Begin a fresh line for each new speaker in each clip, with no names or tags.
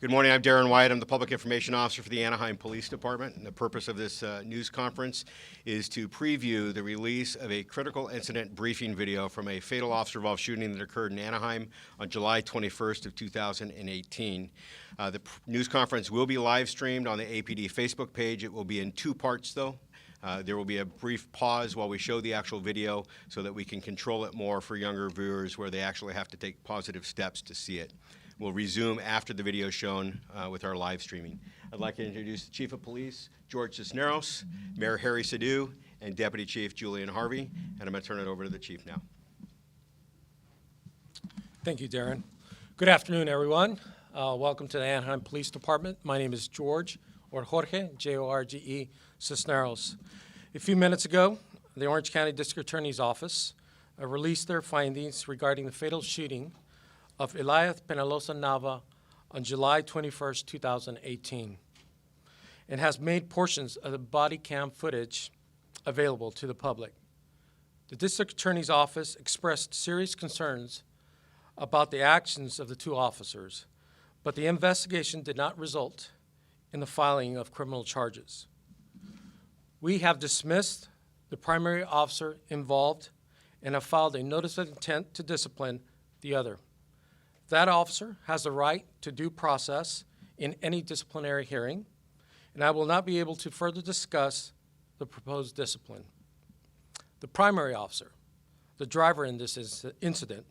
Good morning, I'm Darren Wyatt. I'm the Public Information Officer for the Anaheim Police Department. And the purpose of this news conference is to preview the release of a critical incident briefing video from a fatal officer-involved shooting that occurred in Anaheim on July 21st of 2018. The news conference will be live streamed on the APD Facebook page. It will be in two parts, though. There will be a brief pause while we show the actual video so that we can control it more for younger viewers where they actually have to take positive steps to see it. We'll resume after the video is shown with our live streaming. I'd like to introduce the Chief of Police, George Cisneros, Mayor Harry Sadu, and Deputy Chief Julian Harvey. And I'm going to turn it over to the Chief now.
Thank you, Darren. Good afternoon, everyone. Welcome to the Anaheim Police Department. My name is George, or Jorge, J-O-R-G-E, Cisneros. A few minutes ago, the Orange County District Attorney's Office released their findings regarding the fatal shooting of Elias Penalosa Nava on July 21st, 2018, and has made portions of the body cam footage available to the public. The District Attorney's Office expressed serious concerns about the actions of the two officers, but the investigation did not result in the filing of criminal charges. We have dismissed the primary officer involved and have filed a notice of intent to discipline the other. That officer has the right to due process in any disciplinary hearing, and I will not be able to further discuss the proposed discipline. The primary officer, the driver in this incident,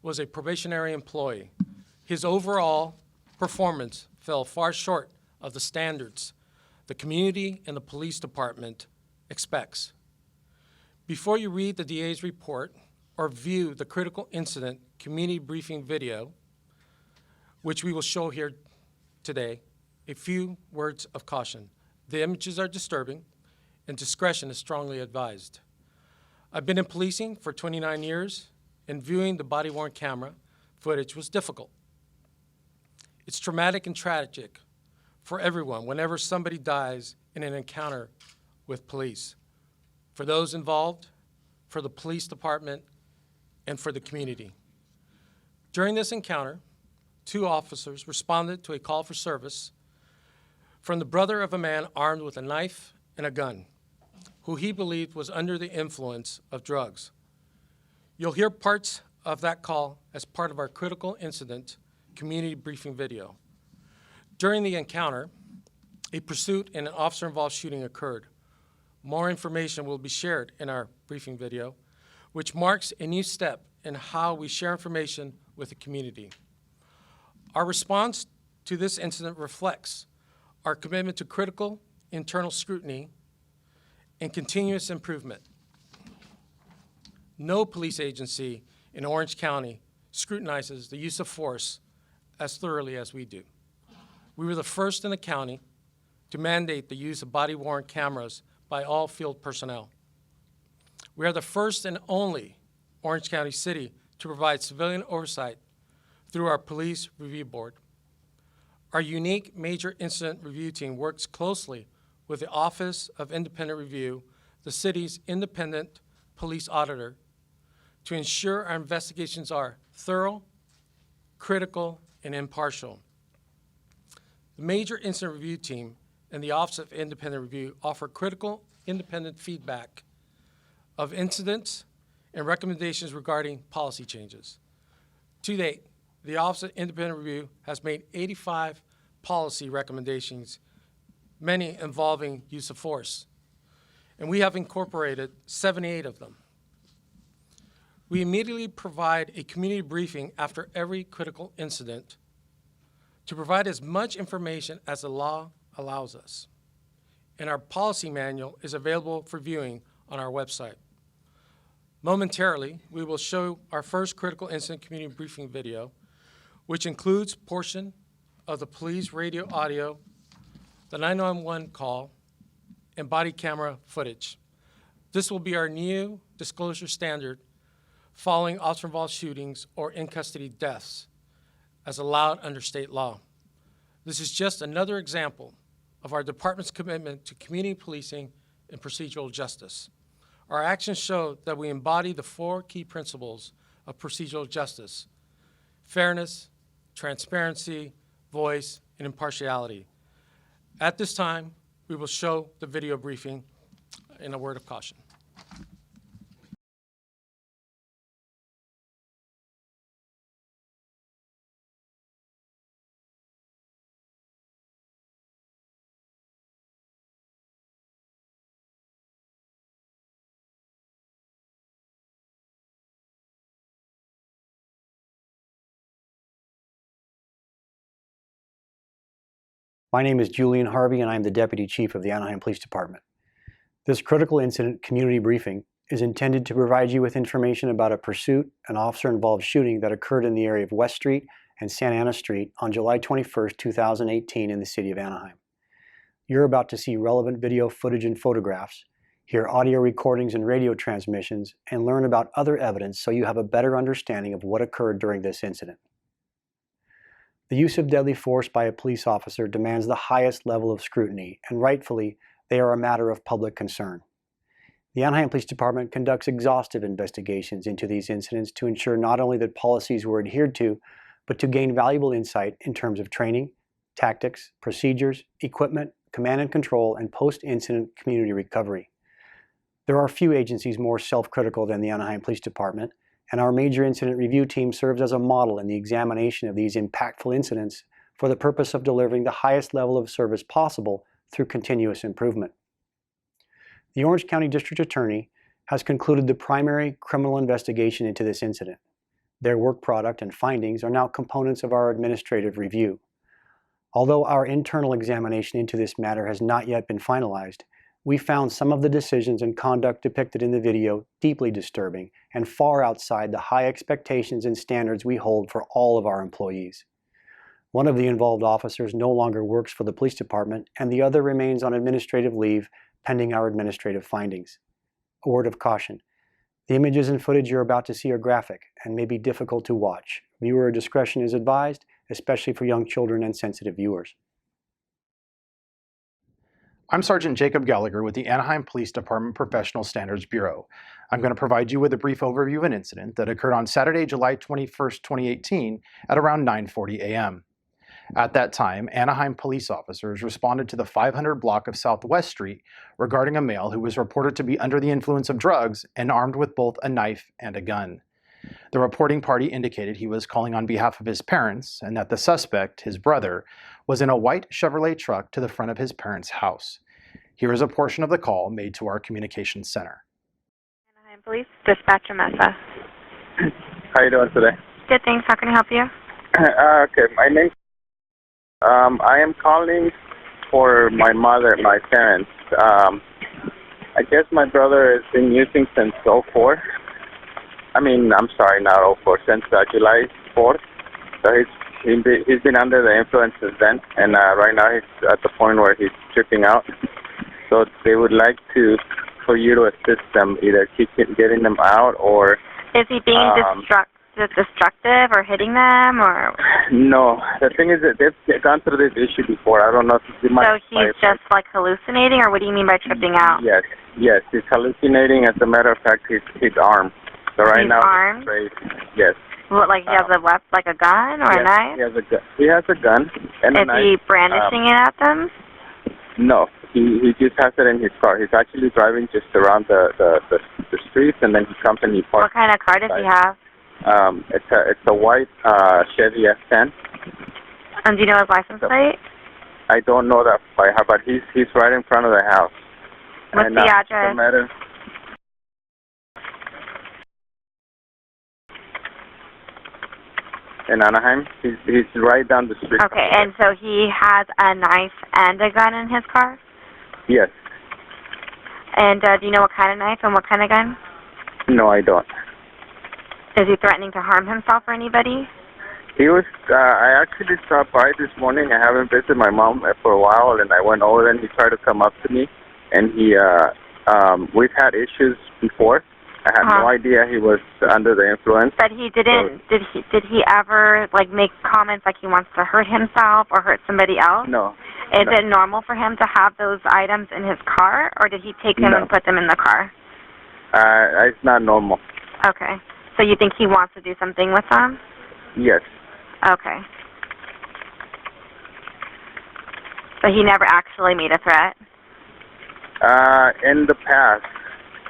was a probationary employee. His overall performance fell far short of the standards the community and the police department expects. Before you read the DA's report or view the critical incident community briefing video, which we will show here today, a few words of caution. The images are disturbing, and discretion is strongly advised. I've been in policing for 29 years, and viewing the body-worn camera footage was difficult. It's traumatic and tragic for everyone whenever somebody dies in an encounter with police, for those involved, for the police department, and for the community. During this encounter, two officers responded to a call for service from the brother of a man armed with a knife and a gun, who he believed was under the influence of drugs. You'll hear parts of that call as part of our critical incident community briefing video. During the encounter, a pursuit and an officer-involved shooting occurred. More information will be shared in our briefing video, which marks a new step in how we share information with the community. Our response to this incident reflects our commitment to critical internal scrutiny and continuous improvement. No police agency in Orange County scrutinizes the use of force as thoroughly as we do. We were the first in the county to mandate the use of body-worn cameras by all field personnel. We are the first and only Orange County city to provide civilian oversight through our Police Review Board. Our unique major incident review team works closely with the Office of Independent Review, the city's independent police auditor, to ensure our investigations are thorough, critical, and impartial. The major incident review team and the Office of Independent Review offer critical independent feedback of incidents and recommendations regarding policy changes. To date, the Office of Independent Review has made 85 policy recommendations, many involving use of force, and we have incorporated 78 of them. We immediately provide a community briefing after every critical incident to provide as much information as the law allows us. And our policy manual is available for viewing on our website. Momentarily, we will show our first critical incident community briefing video, which includes portion of the police radio audio, the 911 call, and body camera footage. This will be our new disclosure standard following officer-involved shootings or in-custody deaths, as allowed under state law. This is just another example of our department's commitment to community policing and procedural justice. Our actions show that we embody the four key principles of procedural justice: fairness, transparency, voice, and impartiality. At this time, we will show the video briefing in a word of caution.
My name is Julian Harvey, and I am the Deputy Chief of the Anaheim Police Department. This critical incident community briefing is intended to provide you with information about a pursuit and officer-involved shooting that occurred in the area of West Street and Santa Ana Street on July 21, 2018 in the city of Anaheim. You're about to see relevant video footage and photographs, hear audio recordings and radio transmissions, and learn about other evidence so you have a better understanding of what occurred during this incident. The use of deadly force by a police officer demands the highest level of scrutiny, and rightfully, they are a matter of public concern. The Anaheim Police Department conducts exhaustive investigations into these incidents to ensure not only that policies were adhered to, but to gain valuable insight in terms of training, tactics, procedures, equipment, command and control, and post-incident community recovery. There are few agencies more self-critical than the Anaheim Police Department, and our major incident review team serves as a model in the examination of these impactful incidents for the purpose of delivering the highest level of service possible through continuous improvement. The Orange County District Attorney has concluded the primary criminal investigation into this incident. Their work product and findings are now components of our administrative review. Although our internal examination into this matter has not yet been finalized, we found some of the decisions and conduct depicted in the video deeply disturbing and far outside the high expectations and standards we hold for all of our employees. One of the involved officers no longer works for the police department, and the other remains on administrative leave pending our administrative findings. A word of caution. The images and footage you're about to see are graphic and may be difficult to watch. Viewer discretion is advised, especially for young children and sensitive viewers.
I'm Sergeant Jacob Gallagher with the Anaheim Police Department Professional Standards Bureau. I'm going to provide you with a brief overview of an incident that occurred on Saturday, July 21, 2018 at around 9:40 a.m. At that time, Anaheim police officers responded to the 500 block of Southwest Street regarding a male who was reported to be under the influence of drugs and armed with both a knife and a gun. The reporting party indicated he was calling on behalf of his parents and that the suspect, his brother, was in a white Chevrolet truck to the front of his parents' house. Here is a portion of the call made to our communications center.
Anaheim Police, dispatcher Mesa.
How you doing today?
Good, thanks. How can I help you?
Okay, my name. I am calling for my mother, my parents. I guess my brother has been using since 04. I'm sorry, not 04, since July 4th. So he's been under the influence since then, and right now he's at the point where he's tripping out. So they would like for you to assist them, either getting them out or...
Is he being destructive or hitting them, or...?
No. The thing is that they've gone through this issue before. I don't know if he might...
So he's just, like, hallucinating, or what do you mean by tripping out?
Yes. He's hallucinating. As a matter of fact, his arm. So right now...
Armed?
Yes.
What, like he has a weapon, like a gun or a knife?
He has a gun and a knife.
Is he brandishing it at them?
No. He just has it in his car. He's actually driving just around the streets, and then he comes and he parks.
What kind of car does he have?
It's a white Chevy S10.
And do you know his license plate?
I don't know that by heart, but he's right in front of the house.
What's the address?
In Anaheim, he's right down the street.
Okay, and so he has a knife and a gun in his car?
Yes.
And do you know what kind of knife and what kind of gun?
No, I don't.
Is he threatening to harm himself or anybody?
He was, I actually stopped by this morning. I haven't visited my mom for a while, and I went over and he tried to come up to me, and we've had issues before. I had no idea he was under the influence.
But he didn't, did he ever, like, make comments like he wants to hurt himself or hurt somebody else?
No.
Is it normal for him to have those items in his car, or did he take them and put them in the car?
It's not normal.
Okay. So you think he wants to do something with them?
Yes.
Okay. So he never actually made a threat?
In the past,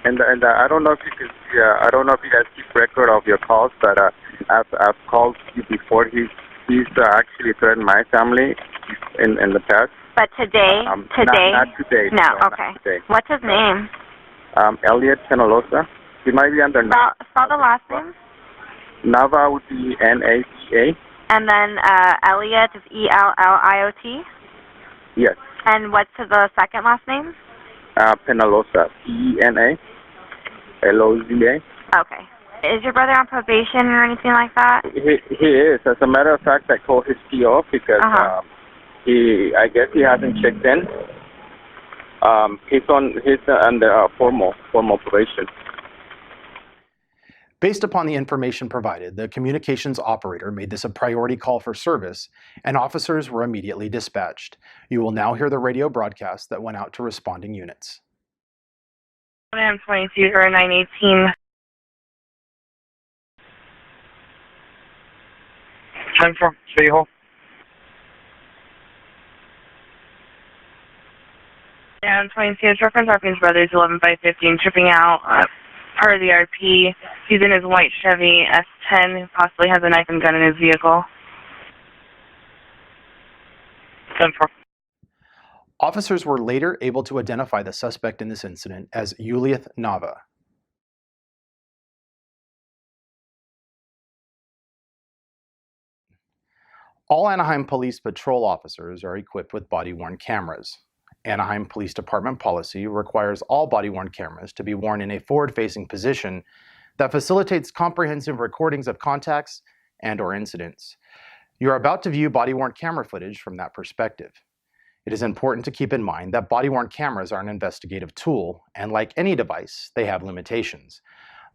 and I don't know if you could, I don't know if you guys keep record of your calls, but I've called you before. He's actually threatened my family in the past.
But today?
Not today.
No,
not
okay.
today.
What's his name?
Elliot Penalosa. He might be under
Spell the last name.
Nava would be Nava.
And then Elliot is Elliot?
Yes.
And what's the second last name?
Penalosa. Penaloza.
Okay. Is your brother on probation or anything like that?
He is. As a matter of fact, I called his PO because I guess he hasn't checked in. He's under formal probation.
Based upon the information provided, the communications operator made this a priority call for service, and officers were immediately dispatched. You will now hear the radio broadcast that went out to responding units.
I'm 22-918.
10-4, City Hall.
And 22, reference Harpin's brothers, 11-5-15, tripping out, or the RP. He's in his white Chevy S10, possibly has a knife and gun in his vehicle.
10-4.
Officers were later able to identify the suspect in this incident as Elliot Nava. All Anaheim Police Patrol officers are equipped with body-worn cameras. Anaheim Police Department policy requires all body-worn cameras to be worn in a forward-facing position that facilitates comprehensive recordings of contacts and/or incidents. You are about to view body-worn camera footage from that perspective. It is important to keep in mind that body-worn cameras are an investigative tool, and like any device, they have limitations.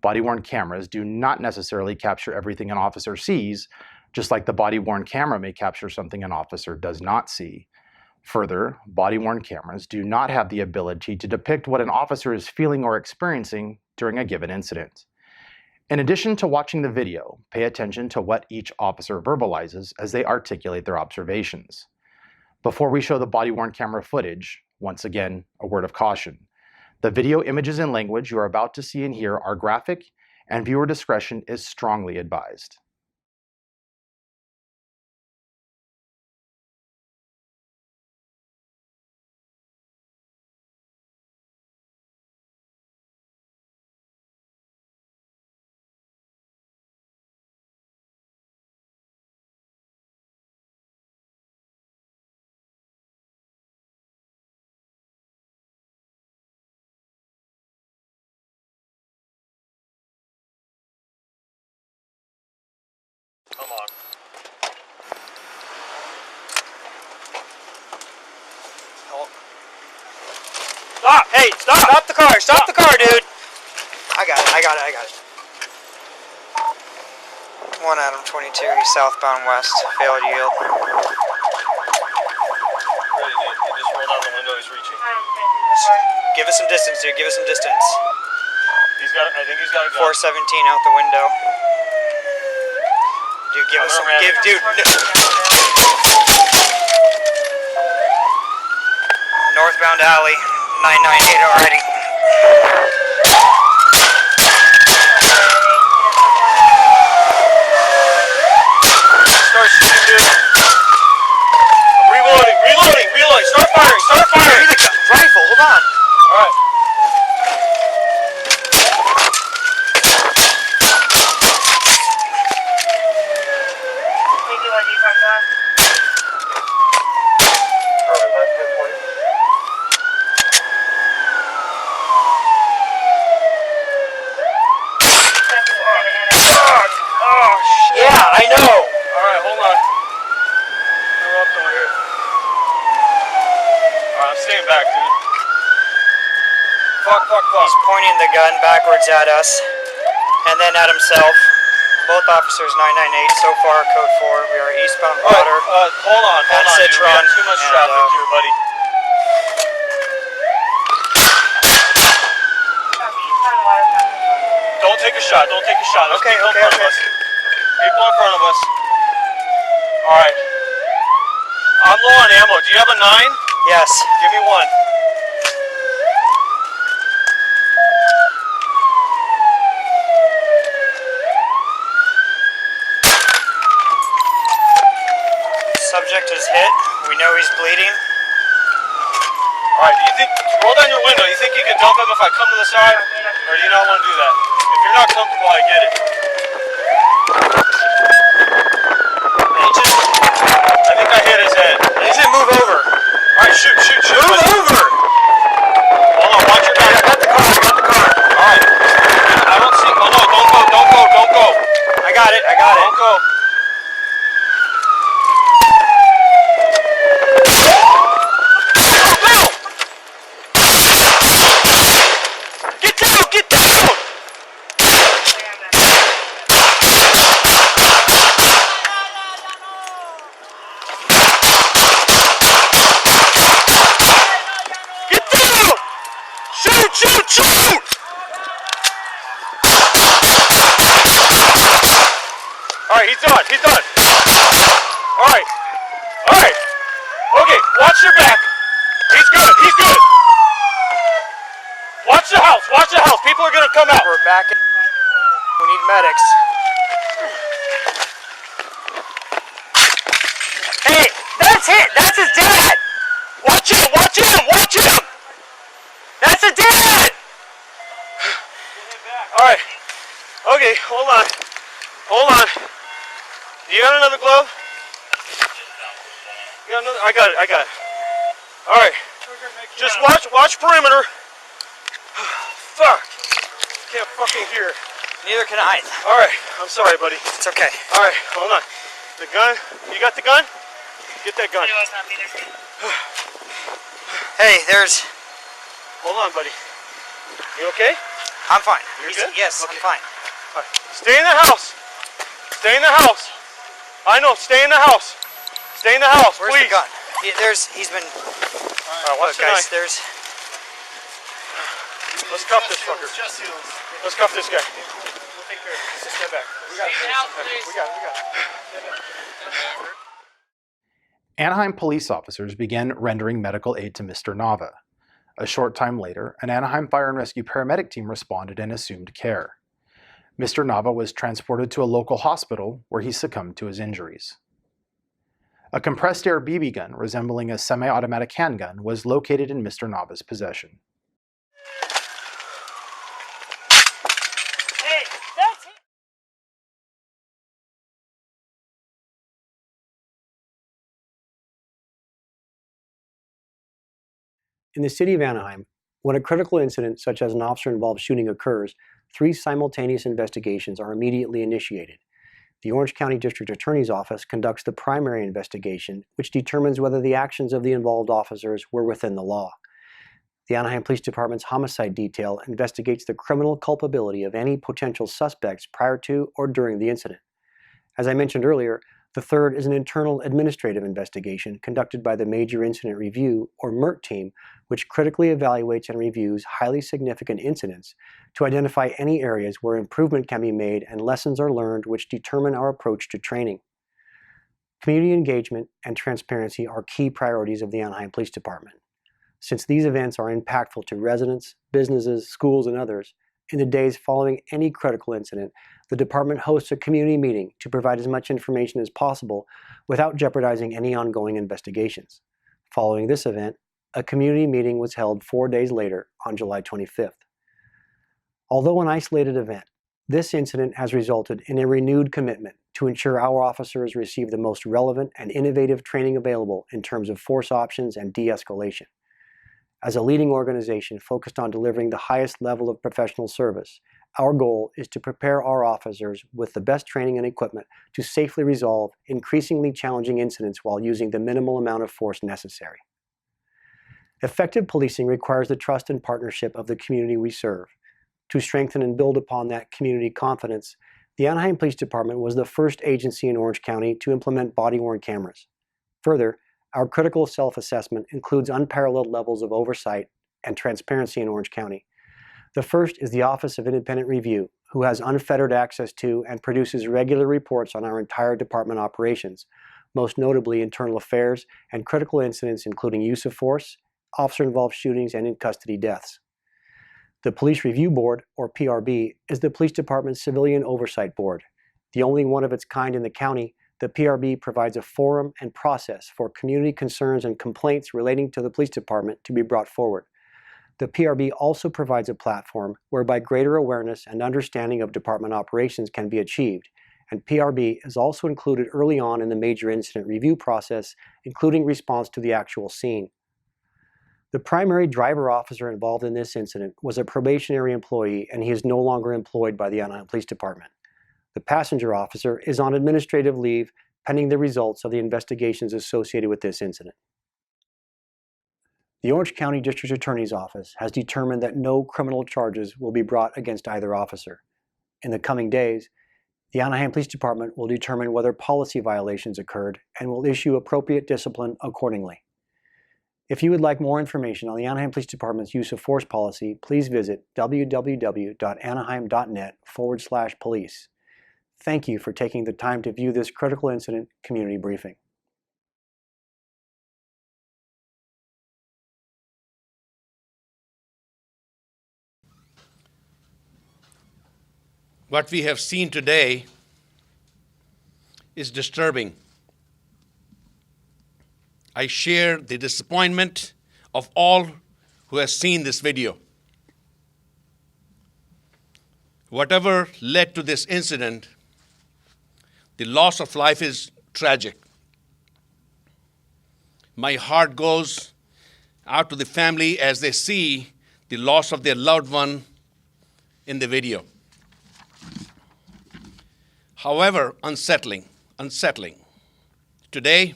Body-worn cameras do not necessarily capture everything an officer sees, just like the body-worn camera may capture something an officer does not see. Further, body-worn cameras do not have the ability to depict what an officer is feeling or experiencing during a given incident. In addition to watching the video, pay attention to what each officer verbalizes as they articulate their observations. Before we show the body-worn camera footage, once again, a word of caution. The video images and language you are about to see and hear are graphic, and viewer discretion is strongly advised.
Come on. Stop! Hey, stop! Stop the car! Stop the car, dude!
I got it. 1 Adam 22, he's southbound west, failed yield.
Ready, dude. He just rolled down the window, he's reaching.
Give us some distance, dude, give us some distance.
I think he's got a gun.
417 out the window. Dude, give us some, northbound alley, 998 already.
Start shooting, dude. I'm reloading. Start firing.
Rifle, hold on.
All right.
Yeah, I know.
Alright, hold on. Interrupt over here. Alright, I'm staying back, dude. Fuck.
He's pointing the gun backwards at us, and then at himself. Both officers 998, so far code 4. We are eastbound water.
Hold on, dude. We
Citron,
got too much
and,
traffic here, buddy. Don't take a shot. There's
Okay,
people in front of us. People in front of us. Alright. I'm low on ammo. Do you have a 9?
Yes.
Give me one.
Subject is hit. We know he's bleeding.
Alright, do you think, roll down your window, you think you can dump him if I come to the side? Or do you not want to do that? If you're not comfortable, I get it. I think I hit his head.
He didn't move over.
Alright, shoot.
Move over!
Hold on, watch your back.
I got the car.
Alright. I don't see, oh no, don't go.
I got it.
Don't go.
Get down! Shoot!
Alright, he's done. Alright. Okay, watch your back. He's good. Watch the house. People are gonna come out.
We're back. We need medics. Hey, that's it. That's his dad. Watch him. That's his dad.
Alright. Okay, hold on. You got another glove? You got another? I got it. Alright. Just watch perimeter. Fuck. Can't fucking hear.
Neither can I.
Alright, I'm sorry, buddy.
It's okay.
Alright, hold on. The gun, you got the gun? Get that gun.
Hey, there's...
Hold on, buddy. You okay?
I'm fine.
You're good?
Yes,
Okay.
I'm fine.
All right. Stay in the house. I know, stay in the house.
Where's
please.
the gun? He's been...
Alright, watch the
guys,
knife.
there's...
Let's cuff this fucker. Let's cuff this guy. We'll take care of it. Just stand back. We got it.
Anaheim police officers began rendering medical aid to Mr. Nava. A short time later, an Anaheim Fire and Rescue paramedic team responded and assumed care. Mr. Nava was transported to a local hospital where he succumbed to his injuries. A compressed air BB gun resembling a semi-automatic handgun was located in Mr. Nava's possession.
Hey, that's it!
In the city of Anaheim, when a critical incident such as an officer-involved shooting occurs, 3 simultaneous investigations are immediately initiated. The Orange County District Attorney's Office conducts the primary investigation, which determines whether the actions of the involved officers were within the law. The Anaheim Police Department's homicide detail investigates the criminal culpability of any potential suspects prior to or during the incident. As I mentioned earlier, the third is an internal administrative investigation conducted by the Major Incident Review, or MERT team, which critically evaluates and reviews highly significant incidents to identify any areas where improvement can be made and lessons are learned which determine our approach to training. Community engagement and transparency are key priorities of the Anaheim Police Department. Since these events are impactful to residents, businesses, schools, and others, in the days following any critical incident, the department hosts a community meeting to provide as much information as possible without jeopardizing any ongoing investigations. Following this event, a community meeting was held 4 days later on July 25th. Although an isolated event, this incident has resulted in a renewed commitment to ensure our officers receive the most relevant and innovative training available in terms of force options and de-escalation. As a leading organization focused on delivering the highest level of professional service, our goal is to prepare our officers with the best training and equipment to safely resolve increasingly challenging incidents while using the minimal amount of force necessary. Effective policing requires the trust and partnership of the community we serve. To strengthen and build upon that community confidence, the Anaheim Police Department was the first agency in Orange County to implement body-worn cameras. Further, our critical self-assessment includes unparalleled levels of oversight and transparency in Orange County. The first is the Office of Independent Review, who has unfettered access to and produces regular reports on our entire department operations, most notably internal affairs and critical incidents including use of force, officer-involved shootings, and in-custody deaths. The Police Review Board, or PRB, is the Police Department's civilian oversight board. The only one of its kind in the county, the PRB provides a forum and process for community concerns and complaints relating to the police department to be brought forward. The PRB also provides a platform whereby greater awareness and understanding of department operations can be achieved, and PRB is also included early on in the major incident review process, including response to the actual scene. The primary driver officer involved in this incident was a probationary employee, and he is no longer employed by the Anaheim Police Department. The passenger officer is on administrative leave pending the results of the investigations associated with this incident. The Orange County District Attorney's Office has determined that no criminal charges will be brought against either officer. In the coming days, the Anaheim Police Department will determine whether policy violations occurred and will issue appropriate discipline accordingly. If you would like more information on the Anaheim Police Department's use of force policy, please visit www.anaheim.net/police. Thank you for taking the time to view this critical incident community briefing.
What we have seen today is disturbing. I share the disappointment of all who have seen this video. Whatever led to this incident, the loss of life is tragic. My heart goes out to the family as they see the loss of their loved one in the video. However, unsettling. Today,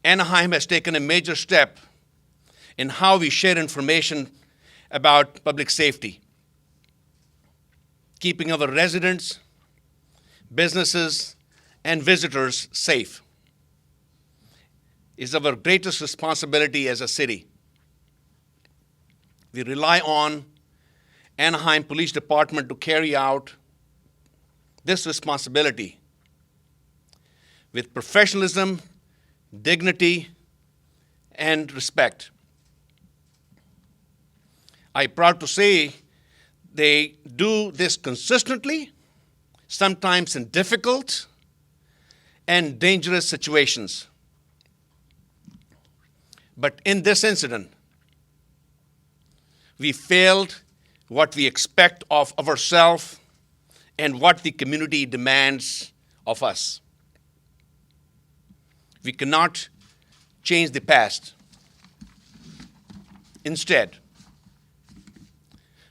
Anaheim has taken a major step in how we share information about public safety. Keeping our residents, businesses, and visitors safe is our greatest responsibility as a city. We rely on Anaheim Police Department to carry out this responsibility with professionalism, dignity, and respect. I'm proud to say they do this consistently, sometimes in difficult and dangerous situations. But in this incident, we failed what we expect of ourselves and what the community demands of us. We cannot change the past. Instead,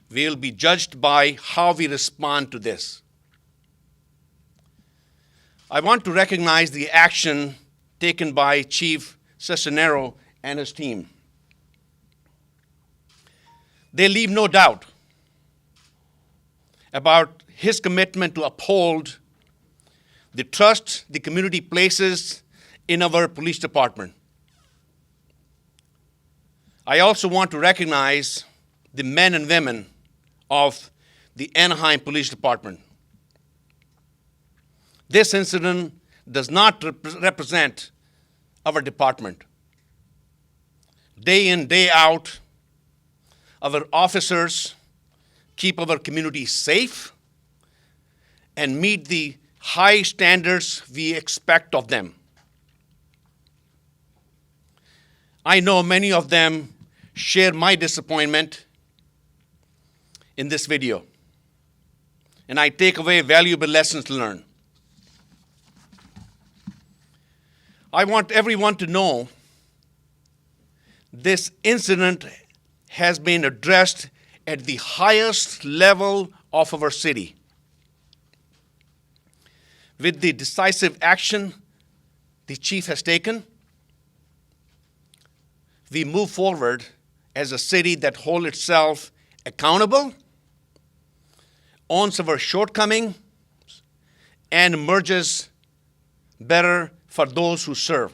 we will be judged by how we respond to this. I want to recognize the action taken by Chief Cisnero and his team. They leave no doubt about his commitment to uphold the trust the community places in our police department. I also want to recognize the men and women of the Anaheim Police Department. This incident does not represent our department. Day in, day out, our officers keep our community safe and meet the high standards we expect of them. I know many of them share my disappointment in this video, and I take away valuable lessons learned. I want everyone to know this incident has been addressed at the highest level of our city. With the decisive action the chief has taken, we move forward as a city that holds itself accountable, owns our shortcomings, and emerges better for those who serve.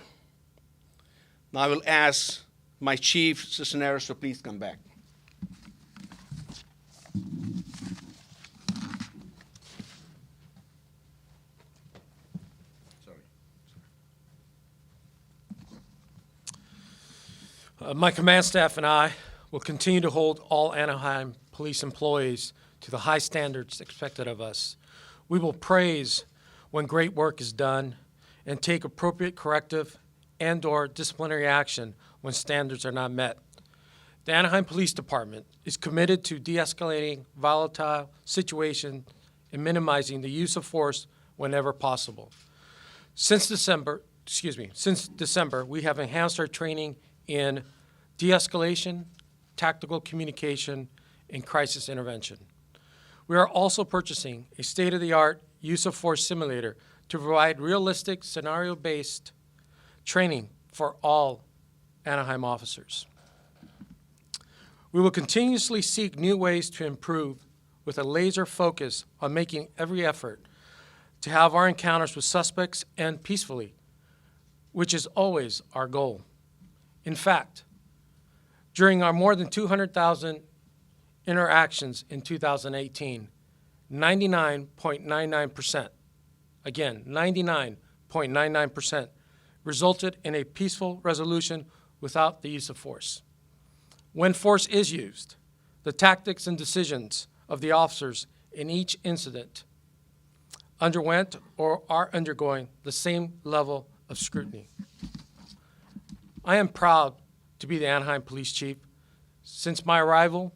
Now I will ask my chief, Cisneros, to please come back. Sorry.
My command staff and I will continue to hold all Anaheim police employees to the high standards expected of us. We will praise when great work is done and take appropriate corrective and/or disciplinary action when standards are not met. The Anaheim Police Department is committed to de-escalating volatile situations and minimizing the use of force whenever possible. Since December, we have enhanced our training in de-escalation, tactical communication, and crisis intervention. We are also purchasing a state-of-the-art use of force simulator to provide realistic scenario-based training for all Anaheim officers. We will continuously seek new ways to improve with a laser focus on making every effort to have our encounters with suspects end peacefully, which is always our goal. In fact, during our more than 200,000 interactions in 2018, 99.99%, again, 99.99% resulted in a peaceful resolution without the use of force. When force is used, the tactics and decisions of the officers in each incident underwent or are undergoing the same level of scrutiny. I am proud to be the Anaheim Police Chief. Since my arrival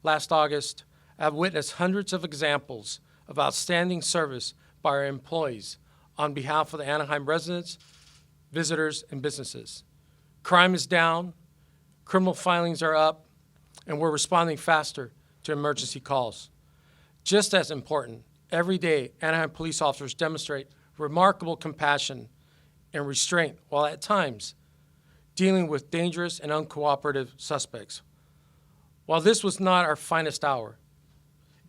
last August, I have witnessed hundreds of examples of outstanding service by our employees on behalf of the Anaheim residents, visitors, and businesses. Crime is down, criminal filings are up, and we're responding faster to emergency calls. Just as important, every day, Anaheim police officers demonstrate remarkable compassion and restraint while at times dealing with dangerous and uncooperative suspects. While this was not our finest hour,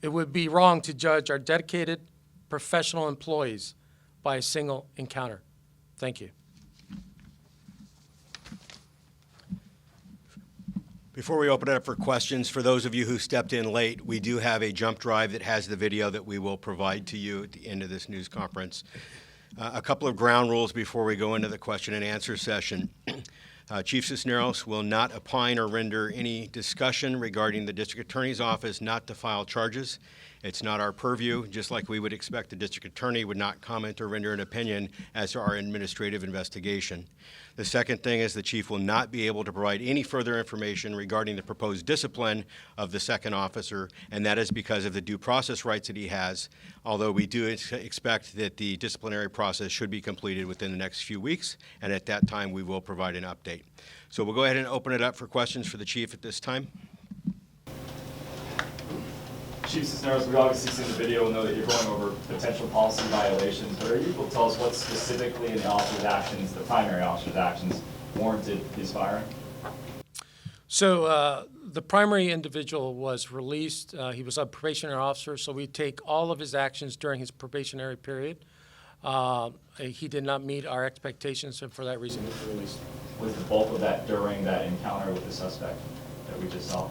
it would be wrong to judge our dedicated professional employees by a single encounter. Thank you.
Before we open it up for questions, for those of you who stepped in late, we do have a jump drive that has the video that we will provide to you at the end of this news conference. A couple of ground rules before we go into the question and answer session. Chief Cisneros will not opine or render any discussion regarding the District Attorney's Office not to file charges. It's not our purview, just like we would expect the District Attorney would not comment or render an opinion as to our administrative investigation. The second thing is the Chief will not be able to provide any further information regarding the proposed discipline of the second officer, and that is because of the due process rights that he has, although we do expect that the disciplinary process should be completed within the next few weeks, and at that time we will provide an update. So we'll go ahead and open it up for questions for the Chief at this time.
Chief Cisneros, we've obviously seen the video and know that you're going over potential policy violations, but are you able to tell us what specifically in the officer's actions, the primary officer's actions, warranted his firing?
So the primary individual was released. He was a probationary officer, so we take all of his actions during his probationary period. He did not meet our expectations, and for that reason he was released.
Was the bulk of that during that encounter with the suspect that we just saw?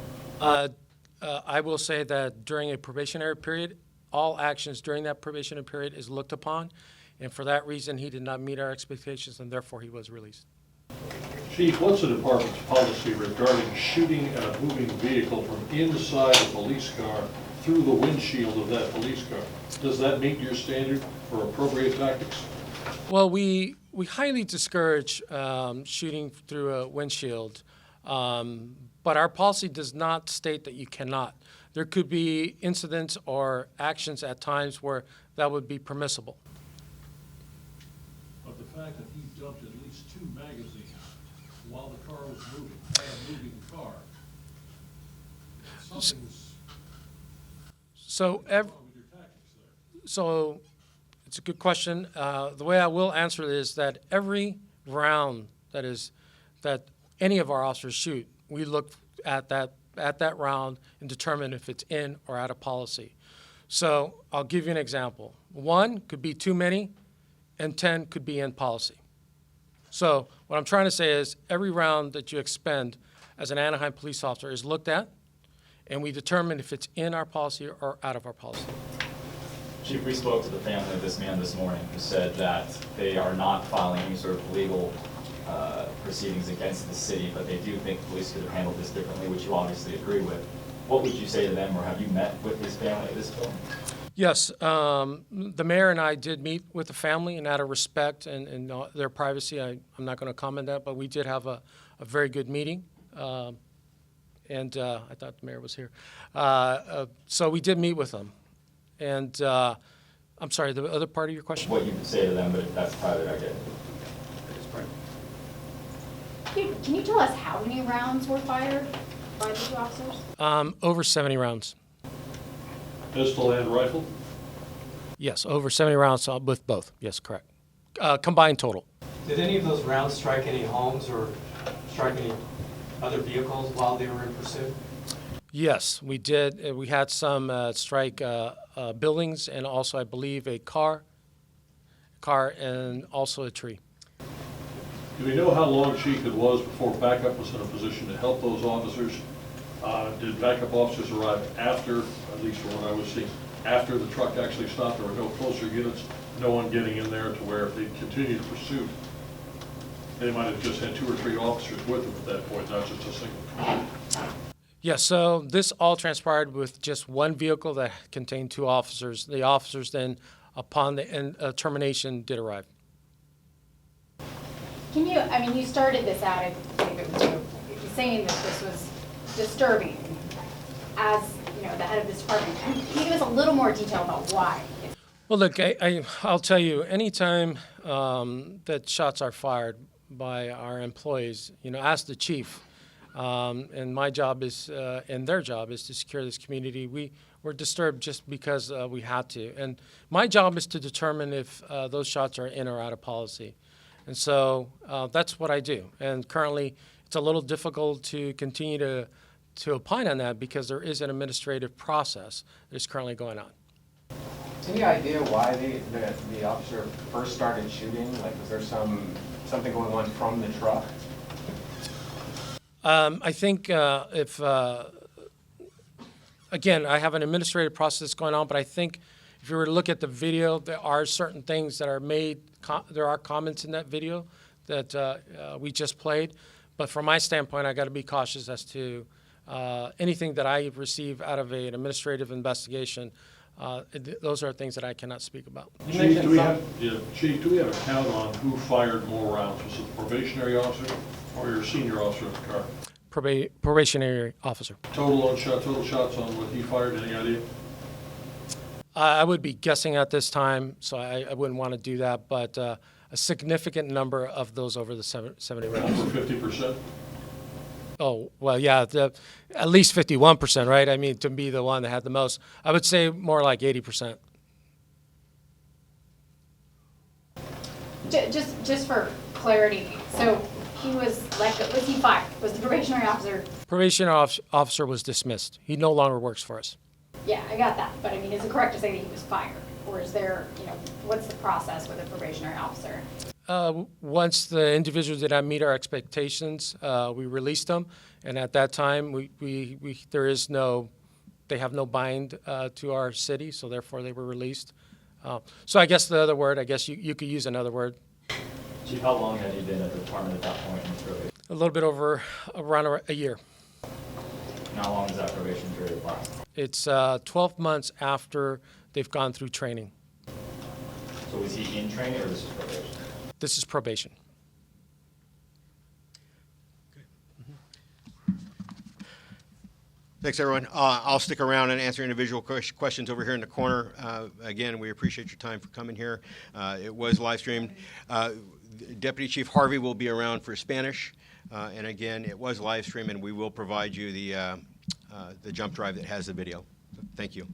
I will say that during a probationary period, all actions during that probationary period is looked upon, and for that reason, he did not meet our expectations, and therefore he was released.
Chief, what's the department's policy regarding shooting at a moving vehicle from inside a police car through the windshield of that police car? Does that meet your standard for appropriate tactics?
Well, we highly discourage shooting through a windshield. But our policy does not state that you cannot. There could be incidents or actions at times where that would be permissible.
But the fact that he dumped at least 2 magazines while the car was moving, a moving car, something's wrong with your tactics there.
So it's a good question. The way I will answer it is that every round that any of our officers shoot, we look at that round and determine if it's in or out of policy. So I'll give you an example. 1 could be too many, and 10 could be in policy. So what I'm trying to say is every round that you expend as an Anaheim police officer is looked at, and we determine if it's in our policy or out of our policy.
Chief, we spoke to the family of this man this morning who said that they are not filing any sort of legal proceedings against the city, but they do think police could have handled this differently, which you obviously agree with. What would you say to them, or have you met with his family at this point?
Yes, the mayor and I did meet with the family, and out of respect and their privacy, I'm not going to comment that, but we did have a very good meeting. And I thought the mayor was here. So we did meet with them. And I'm sorry, the other part of your question?
What you would say to them, but if that's private, I get it.
Can you tell us how many rounds were fired by the two officers?
Over 70 rounds.
Pistol and rifle?
Yes, over 70 rounds with both. Yes, correct. Combined total.
Did any of those rounds strike any homes or strike any other vehicles while they were in pursuit?
Yes, we did. We had some strike buildings and also, I believe, a car and also a tree.
Do we know how long Chief it was before backup was in a position to help those officers? Did backup officers arrive after, at least from what I was seeing, after the truck actually stopped? There were no closer units, no one getting in there to where if they continued pursuit, they might have just had 2 or 3 officers with them at that point, not just a single.
Yeah, so this all transpired with just one vehicle that contained 2 officers. The officers then, upon the termination, did arrive.
Can you, I mean, you started this out, I believe it was you, saying that this was disturbing as, you know, the head of this department. Can you give us a little more detail about why?
Well, look, I'll tell you, anytime that shots are fired by our employees, you know, ask the chief, and my job is, and their job is to secure this community. We're disturbed just because we had to. And my job is to determine if those shots are in or out of policy. And so that's what I do. And currently, it's a little difficult to continue to opine on that because there is an administrative process that's currently going on.
Any idea why the officer first started shooting? Like, was there something going on from the truck?
I think again, I have an administrative process going on, but I think if you were to look at the video, there are certain things that are made, there are comments in that video that we just played. But from my standpoint, I got to be cautious as to anything that I receive out of an administrative investigation. Those are things that I cannot speak about.
Chief, do we have a count on who fired more rounds? Was it the probationary officer or your senior officer in the car?
Probationary officer.
Total shots on what he fired, any idea?
I would be guessing at this time, so I wouldn't want to do that, but a significant number of those over the 70 rounds.
Over 50%?
Oh, well, yeah, at least 51%, right? I mean, to be the one that had the most. I would say more like 80%.
Just for clarity, so he was he fired? Was the probationary officer?
Probationary officer was dismissed. He no longer works for us.
Yeah, I got that, but I mean, is it correct to say that he was fired? Or is there, you know, what's the process with a probationary officer?
Once the individual did not meet our expectations, we released them, and at that time, they have no bind to our city, so therefore they were released. So I guess the other word, I guess you could use another word.
Chief, how long had you been at the department at that point in probation?
A little bit over around a year.
And how long does that probation period last?
It's 12 months after they've gone through training.
So was he in training or this is probation?
This is probation.
Thanks, everyone. I'll stick around and answer individual questions over here in the corner. Again, we appreciate your time for coming here. It was live streamed. Deputy Chief Harvey will be around for Spanish. And again, it was live streamed, and we will provide you the jump drive that has the video. Thank you.